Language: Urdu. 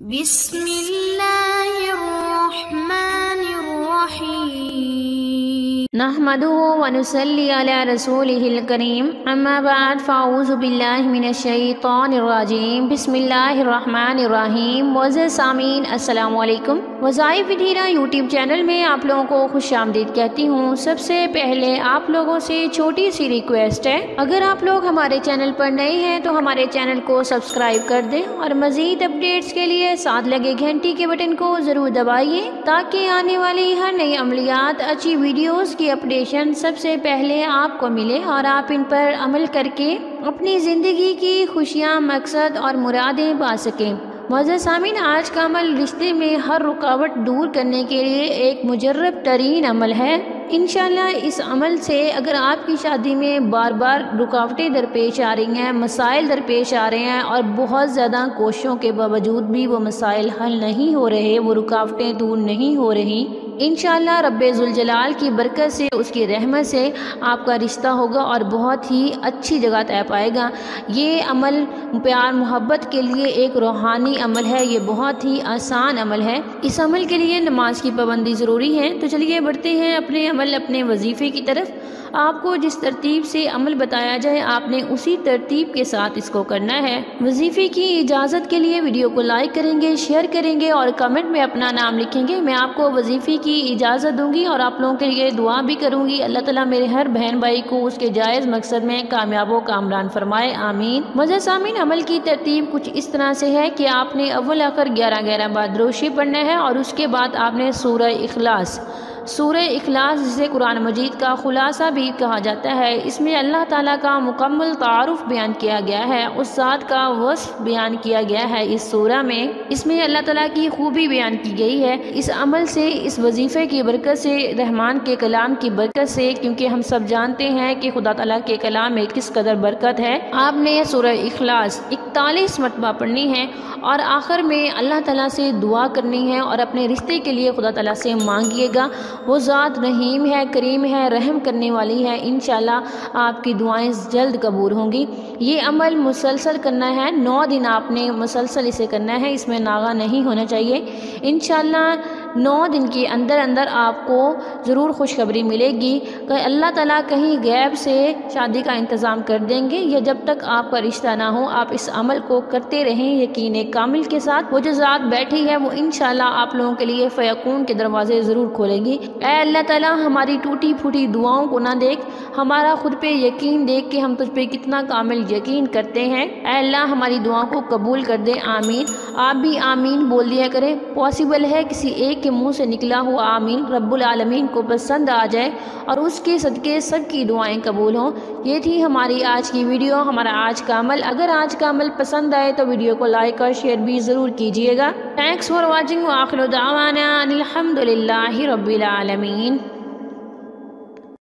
بسم اللہ الرحمن الرحیم نحمده ونصلی علی رسولہ الکریم اما بعد فاعوذ باللہ من الشیطان الرجیم بسم اللہ الرحمن الرحیم معزز سامعین السلام علیکم۔ وظائف ودھیرا یوٹیوب چینل میں آپ لوگوں کو خوش آمدید کہتی ہوں۔ سب سے پہلے آپ لوگوں سے چھوٹی سی ریکویسٹ ہے، اگر آپ لوگ ہمارے چینل پر نئے ہیں تو ہمارے چینل کو سبسکرائب کر دیں اور مزید اپڈیٹس کے لیے ساتھ لگے گھنٹی کے بٹن کو ضرور دبائیے تاکہ آنے والی ہر نئی عملیات اچھی ویڈیوز کی اپڈیشن سب سے پہلے آپ کو ملے اور آپ ان پر عمل کر کے اپنی زندگی کی خوشیاں، مقصد اور مرادیں پا سکیں۔ معزز سامعین، آج کا عمل رشتے میں ہر رکاوٹ دور کرنے کے لیے ایک مجرب ترین عمل ہے۔ انشاءاللہ اس عمل سے اگر آپ کی شادی میں بار بار رکاوٹیں درپیش آ رہی ہیں، مسائل درپیش آ رہے ہیں اور بہت زیادہ کوششوں کے باوجود بھی وہ مسائل حل نہیں ہو رہے، وہ رکاوٹیں دور نہیں ہو رہی، انشاءاللہ رب ذوالجلال کی برکت سے، اس کی رحمت سے آپ کا رشتہ ہوگا اور بہت ہی اچھی جگہ طے پائے گا۔ یہ عمل پیار محبت کے لیے ایک روحانی عمل ہے، یہ بہت ہی آسان عمل ہے۔ اس عمل کے لیے نماز کی پابندی ضروری ہے۔ تو چلیے بڑھتے ہیں اپنے وظیفے کی طرف۔ آپ کو جس ترتیب سے عمل بتایا جائے آپ نے اسی ترتیب کے ساتھ اس کو کرنا ہے۔ وظیفے کی اجازت کے لیے ویڈیو کو لائک کریں گے، شیئر کریں گے اور کمنٹ میں اپنا نام لکھیں گے۔ میں آپ کو وظیفے کی اجازت دوں گی اور آپ لوگوں کے لیے دعا بھی کروں گی۔ اللہ تعالیٰ میرے ہر بہن بھائی کو اس کے جائز مقصد میں کامیاب و کامران فرمائے، آمین۔ معزز سامعین، عمل کی ترتیب کچھ اس طرح سے ہے کہ آپ نے اول آخر 11 بار درود شریف پڑھنا ہے اور اس کے بعد آپ نے سورہ اخلاص جسے قرآن مجید کا خلاصہ بھی کہا جاتا ہے، اس میں اللہ تعالیٰ کا مکمل تعارف بیان کیا گیا ہے، اس ذات کا وصف بیان کیا گیا ہے اس سورہ میں، اس میں اللہ تعالیٰ کی خوبی بیان کی گئی ہے۔ اس عمل سے، اس وظیفے کی برکت سے، رحمان کے کلام کی برکت سے، کیونکہ ہم سب جانتے ہیں کہ خدا تعالیٰ کے کلام میں کس قدر برکت ہے، آپ نے سورہ اخلاص 41 مرتبہ پڑھنی ہے اور آخر میں اللہ تعالیٰ سے دعا کرنی ہے اور اپنے رشتے کے لیے خدا تعالیٰ سے مانگیے گا۔ وہ ذات رحیم ہے، کریم ہے، رحم کرنے والی ہے، انشاءاللہ آپ کی دعائیں جلد قبول ہوں گی۔ یہ عمل مسلسل کرنا ہے، 9 دن آپ نے مسلسل اسے کرنا ہے، اس میں ناغہ نہیں ہونا چاہیے۔ انشاءاللہ 9 دن کے اندر آپ کو ضرور خوشخبری ملے گی کہ اللہ تعالیٰ کہیں غیب سے شادی کا انتظام کر دیں گے، یا جب تک آپ کا رشتہ نہ ہو آپ اس عمل کو کرتے رہیں یقین کامل کے ساتھ۔ وہ جو ذات بیٹھی ہے وہ انشاءاللہ آپ لوگوں کے لیے فیکون کے دروازے ضرور کھولے گی۔ اے اللہ تعالیٰ، ہماری ٹوٹی پھوٹی دعاؤں کو نہ دیکھ، ہمارا خود پہ یقین دیکھ کہ ہم تجھ پہ کتنا کامل یقین کرتے ہیں۔ اے اللہ ہماری دعاؤں کو قبول کر دے، آمین۔ آپ بھی آمین بول دیا کریں، پاسبل ہے کسی ایک کے منہ سے نکلا ہوا آمین رب العالمین کو پسند آ جائے اور اس کے صدقے سب کی دعائیں قبول ہوں۔ یہ تھی ہماری آج کی ویڈیو، ہمارا آج کا عمل۔ اگر آج کا عمل پسند آئے تو ویڈیو کو لائک اور شیئر بھی ضرور کیجیے گا۔ تھینکس فار واچنگ، وآخر دعوانا الحمد للہ رب العالمین۔